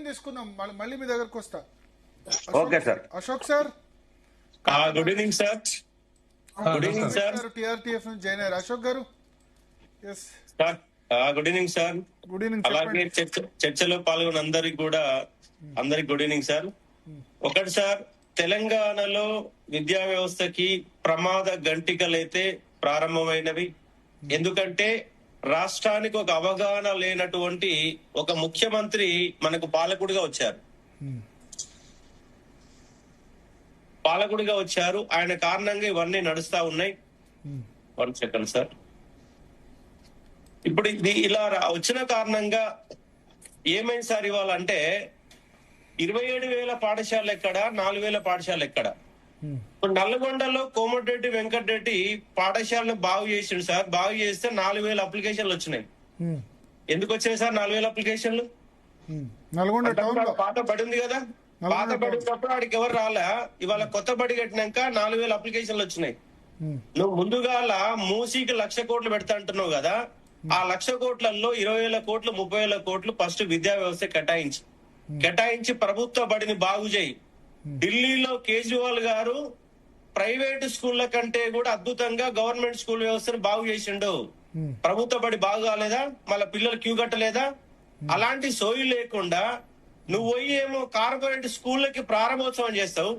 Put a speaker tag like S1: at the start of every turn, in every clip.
S1: తీసుకుందాం, మళ్ళీ మీ దగ్గరకు వస్తా.
S2: Okay sir.
S1: Ashok sir,
S3: good evening sir. Good evening sir.
S1: TRTF నుంచి జాయిన్ అయ్యారు అశోక్ గారు. Yes
S3: sir, good evening sir.
S1: Good evening.
S3: అలాగే చర్చలో పాల్గొన్న అందరికి గుడ్ ఈవినింగ్ సార్. ఒకటి సార్, తెలంగాణలో విద్యా వ్యవస్థకి ప్రమాద గంటికలైతే ప్రారంభమైనవి. ఎందుకంటే రాష్ట్రానికి ఒక అవగాహన లేనటువంటి ఒక ముఖ్యమంత్రి మనకు పాలకుడిగా వచ్చారు. ఆయన కారణంగా ఇవన్నీ నడుస్తా ఉన్నాయి. 1 సెకండ్ సార్. ఇప్పుడు ఇది ఇలా వచ్చిన కారణంగా ఏమైంది సార్ ఇవ్వాలంటే 27,000 పాఠశాలలు ఎక్కడ, 4,000 పాఠశాలలు ఎక్కడ? ఇప్పుడు నల్లగొండలో కోమటిరెడ్డి వెంకటరెడ్డి పాఠశాలను బాగు చేసిండు సార్. బాగు చేస్తే 4,000 అప్లికేషన్లు వచ్చినాయి. ఎందుకు వచ్చినాయి సార్ 4,000 అప్లికేషన్లు? పాత బడి ఉంది కదా, పాత బడి ఉన్నప్పుడు వాడికి ఎవరు రాలే. ఇవాళ కొత్త బడి కట్టినాక 4,000 అప్లికేషన్లు వచ్చినాయి. నువ్వు ముందుగాల మూసీకి 1,00,000 కోట్లు పెడతా అంటున్నావు కదా, ఆ 1,00,000 కోట్లలో 20,000 కోట్లు 30,000 కోట్లు ఫస్ట్ విద్యా వ్యవస్థ కేటాయించి ప్రభుత్వ బడిని బాగు చేయి. ఢిల్లీలో కేజ్రీవాల్ గారు ప్రైవేటు స్కూళ్ల కంటే కూడా అద్భుతంగా గవర్నమెంట్ స్కూల్ వ్యవస్థను బాగు చేసిండు. ప్రభుత్వ బడి బాగు కాలేదా? మళ్ళీ పిల్లలు క్యూ కట్టలేదా? అలాంటి సోయి లేకుండా నువ్వు పోయి ఏమో కార్పొరేట్ స్కూళ్ళకి ప్రారంభోత్సవం చేస్తావు.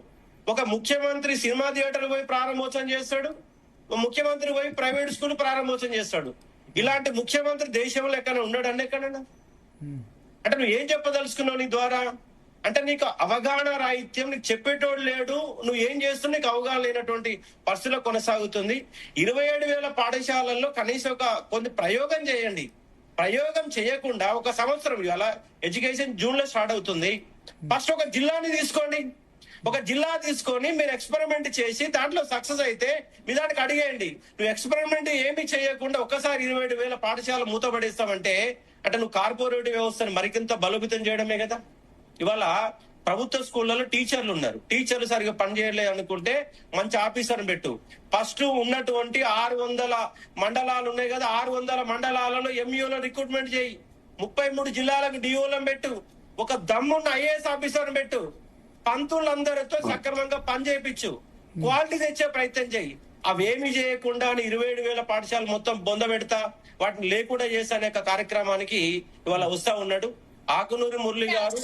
S3: ఒక ముఖ్యమంత్రి సినిమా థియేటర్ పోయి ప్రారంభోత్సవం చేస్తాడు, ముఖ్యమంత్రి పోయి ప్రైవేట్ స్కూల్ ప్రారంభోత్సవం చేస్తాడు. ఇలాంటి ముఖ్యమంత్రి దేశంలో ఎక్కడ ఉన్నాడు అండి? ఎక్కడన్నా? అంటే నువ్వు ఏం చెప్పదలుచుకున్నావు నీ ద్వారా? అంటే నీకు అవగాహన రాహిత్యం, నీకు చెప్పేటోడు లేడు, నువ్వు ఏం చేస్తున్నా నీకు అవగాహన లేనటువంటి పరిస్థితిలో కొనసాగుతుంది. 27,000 పాఠశాలల్లో కనీసం కొంత ప్రయోగం చేయండి. ప్రయోగం చేయకుండా ఒక సంవత్సరం, ఇవాళ ఎడ్యుకేషన్ జూన్ లో స్టార్ట్ అవుతుంది, ఫస్ట్ ఒక జిల్లాని తీసుకోండి. ఒక జిల్లా తీసుకొని మీరు ఎక్స్పెరిమెంట్ చేసి దాంట్లో సక్సెస్ అయితే మీ దానికి అడిగేయండి. నువ్వు ఎక్స్పెరిమెంట్ ఏమి చేయకుండా ఒక్కసారి 27,000 పాఠశాలలు మూతపడేస్తామంటే అంటే నువ్వు కార్పొరేట్ వ్యవస్థను మరికింత బలోపేతం చేయడమే కదా. ఇవాళ ప్రభుత్వ స్కూళ్లలో టీచర్లు ఉన్నారు, టీచర్లు సరిగ్గా పనిచేయలేదు అనుకుంటే మంచి ఆఫీసర్ని పెట్టు. ఫస్ట్ ఉన్నటువంటి 600 మండలాలు ఉన్నాయి కదా, 600 మండలాలలో ఎంఈఓలను రిక్రూట్మెంట్ చేయి. 33 జిల్లాలకు డిఓలను పెట్టు. ఒక దమ్మున్న ఐఏఎస్ ఆఫీసర్ని పెట్టు. పంతులందరితో సక్రమంగా పని చేయించు. క్వాలిటీ తెచ్చే ప్రయత్నం చేయి. అవేమి చేయకుండా 27,000 పాఠశాలలు మొత్తం బొంద పెడతా, వాటిని లేకుండా చేసే అనే కార్యక్రమానికి ఇవాళ వస్తా ఉన్నాడు ఆకునూరి మురళి గారు.